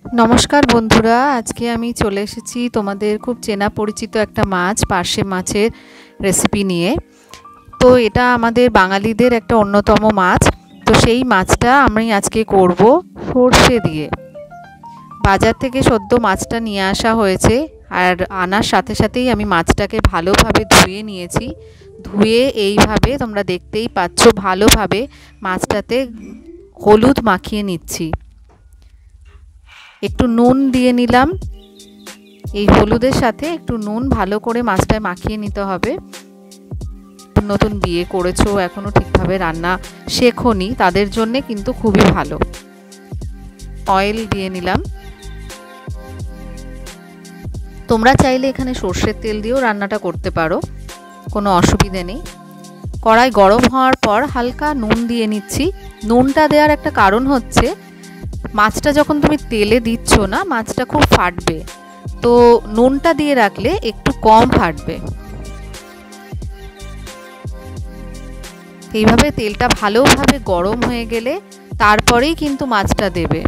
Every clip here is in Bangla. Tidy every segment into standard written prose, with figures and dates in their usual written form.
নমস্কার বন্ধুরা, আজকে আমি চলে এসেছি তোমাদের খুব চেনা পরিচিত একটা মাছ, পার্শে মাছের রেসিপি নিয়ে। তো এটা আমাদের বাঙালিদের একটা অন্যতম মাছ। তো সেই মাছটা আমি আজকে করব সর্ষে দিয়ে। বাজার থেকে সদ্য মাছটা নিয়ে আসা হয়েছে, আর আনার সাথে সাথেই আমি মাছটাকে ভালোভাবে ধুয়ে নিয়েছি। ধুয়ে এইভাবে তোমরা দেখতেই পাচ্ছ ভালোভাবে মাছটাতে হলুদ মাখিয়ে নিচ্ছি। একটু নুন দিয়ে নিলাম। এই হলুদের সাথে একটু নুন ভালো করে মাছটায় মাখিয়ে নিতে হবে। নতুন বিয়ে করেছো, এখনো ঠিকভাবে রান্না শেখোনি, তাদের জন্য কিন্তু খুবই ভালো। অয়েল দিয়ে নিলাম। তোমরা চাইলে এখানে সর্ষের তেল দিয়েও রান্নাটা করতে পারো, কোনো অসুবিধে নেই। কড়াই গরম হওয়ার পর হালকা নুন দিয়ে নিচ্ছি। নুনটা দেওয়ার একটা কারণ হচ্ছে, মাছটা যখন তুমি তেলে দিচ্ছ না, মাছটা খুব ফাটবে, তো নুনটা দিয়ে রাখলে একটু কম ফাটবে। এইভাবে তেলটা ভালোভাবে গরম হয়ে গেলে তারপরেই কিন্তু মাছটা দেবে,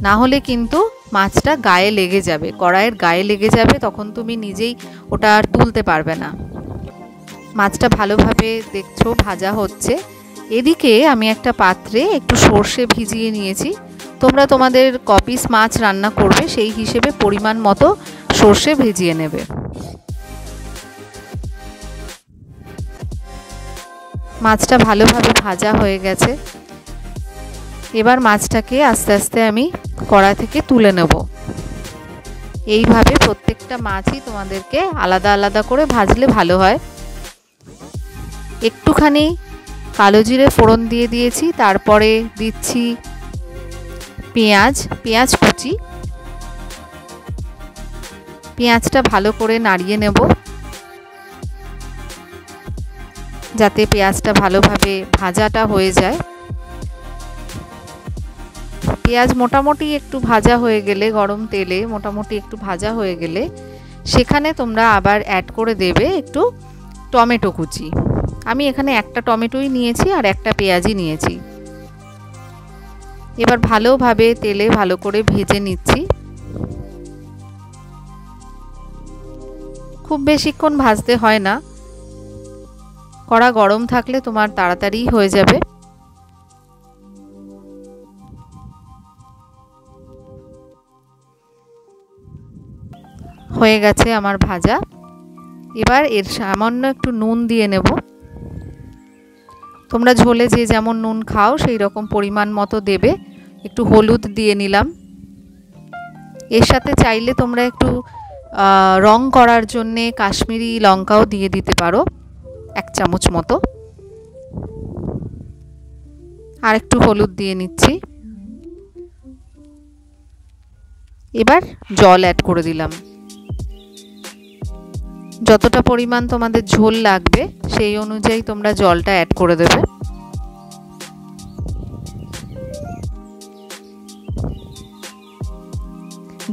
না হলে কিন্তু মাছটা গায়ে লেগে যাবে, কড়াইয়ের গায়ে লেগে যাবে, তখন তুমি নিজেই ওটা আর তুলতে পারবে না। মাছটা ভালোভাবে দেখছো ভাজা হচ্ছে। এদিকে আমি একটা পাত্রে একটু সর্ষে ভিজিয়ে নিয়েছি। তোমরা তোমাদের কপিস মাছ রান্না করবে সেই হিসেবে পরিমাণ মতো সর্ষে ভিজিয়ে নেবে। মাছটা ভালোভাবে ভাজা হয়ে গেছে। এবার মাছটাকে আস্তে আস্তে আমি কড়া থেকে তুলে নেব। এইভাবে প্রত্যেকটা মাছই তোমাদেরকে আলাদা আলাদা করে ভাজলে ভালো হয়। একটুখানি কালো জিরে ফোড়ন দিয়ে দিয়েছি, তারপরে দিচ্ছি পেঁয়াজ কুচি। পেঁয়াজটা ভালো করে নাড়িয়ে নেব, যাতে পেঁয়াজটা ভালোভাবে ভাজাটা হয়ে যায়। পেঁয়াজ মোটামুটি একটু ভাজা হয়ে গেলে, গরম তেলে মোটামুটি একটু ভাজা হয়ে গেলে সেখানে তোমরা আবার অ্যাড করে দেবে একটু টমেটো কুচি। আমি এখানে একটা টমেটোই নিয়েছি আর একটা পেঁয়াজই নিয়েছি। এবার ভালোভাবে তেলে ভালো করে ভেজে নিচ্ছি। খুব বেশিক্ষণ ভাজতে হয় না, কড়া গরম থাকলে তোমার তাড়াতাড়ি হয়ে যাবে। হয়ে গেছে আমার ভাজা। এবার এর সামান্য একটু নুন দিয়ে নেব। তোমরা ঝোলে যে যেমন নুন খাও সেই রকম পরিমাণ মতো দেবে। একটু হলুদ দিয়ে নিলাম। এর সাথে চাইলে তোমরা একটু রং করার জন্যে কাশ্মীরি লঙ্কাও দিয়ে দিতে পারো, 1 চামচ মতো। আর একটু হলুদ দিয়ে নিচ্ছি। এবার জল অ্যাড করে দিলাম। যতটা পরিমাণ তোমাদের ঝোল লাগবে সেই অনুযায়ী তোমরা জলটা অ্যাড করে দেবে।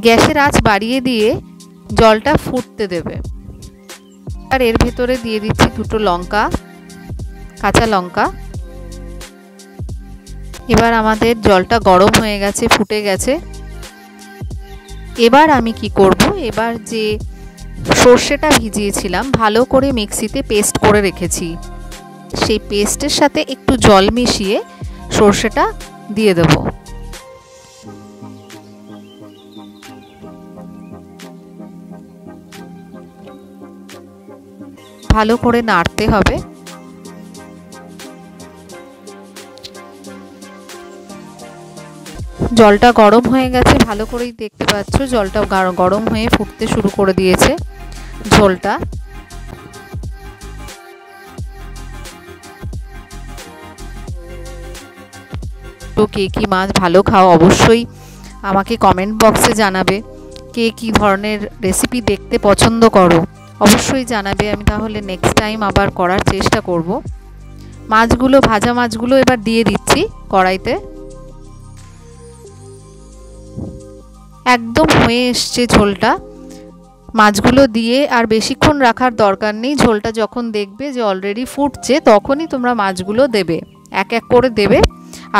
গ্যাসের আঁচ বাড়িয়ে দিয়ে জলটা ফুটতে দেবে। আর এর ভেতরে দিয়ে দিচ্ছি 2টো লঙ্কা, কাঁচা লঙ্কা। এবার আমাদের জলটা গরম হয়ে গেছে, ফুটে গেছে। এবার আমি কি করব, এবার যে সর্ষেটা ভিজিয়েছিলাম ভালো করে মিক্সিতে পেস্ট করে রেখেছি, সেই পেস্টের সাথে একটু জল মিশিয়ে সর্ষেটা দিয়ে দেব। ভালো করে নাড়তে হবে। জলটা গরম হয়ে গেছে, ভালো করেই দেখতে পাচ্ছ জলটা গরম হয়ে ফুটতে শুরু করে দিয়েছে ঝোলটা। তো কে কি মাছ ভালো খাও অবশ্যই আমাকে কমেন্ট বক্সে জানাবে। কে কি ধরনের রেসিপি দেখতে পছন্দ করো অবশ্যই জানাবে, আমি তাহলে নেক্সট টাইম আবার করার চেষ্টা করব। মাছগুলো, ভাজা মাছগুলো এবার দিয়ে দিচ্ছি কড়াইতে। একদম হয়ে এসছে ঝোলটা। মাছগুলো দিয়ে আর বেশিক্ষণ রাখার দরকার নেই। ঝোলটা যখন দেখবে যে অলরেডি ফুটছে তখনই তোমরা মাছগুলো দেবে, এক এক করে দেবে।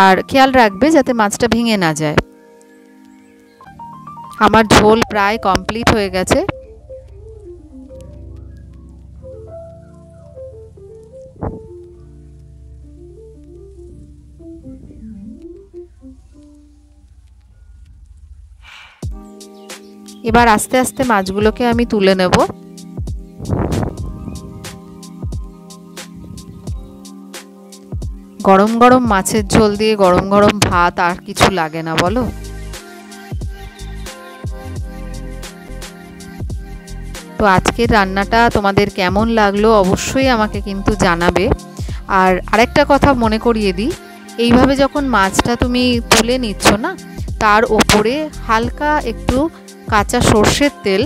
আর খেয়াল রাখবে যাতে মাছটা ভেঙে না যায়। আমার ঝোল প্রায় কমপ্লিট হয়ে গেছে। এবার আস্তে আস্তে মাছগুলোকে আমি তুলে নেব। গরম গরম মাছের ঝোল দিয়ে গরম গরম ভাত আর কিছু লাগে না বলো। তো আজকের রান্নাটা তোমাদের কেমন লাগলো অবশ্যই আমাকে কিন্তু জানাবে। আর আরেকটা কথা মনে করিয়ে দিই, এইভাবে যখন মাছটা তুমি তুলে নিচ্ছ না, তার ওপরে হালকা একটু কাঁচা সর্ষের তেল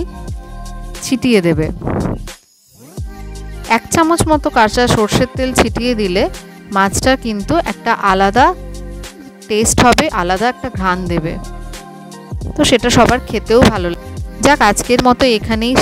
ছিটিয়ে দেবে। 1 চামচ মতো কাঁচা সর্ষের তেল ছিটিয়ে দিলে মাছটা কিন্তু একটা আলাদা টেস্ট হবে, আলাদা একটা ঘ্রাণ দেবে। তো সেটা সবার খেতেও ভালো লাগে। যাক, আজকের মতো এখানেই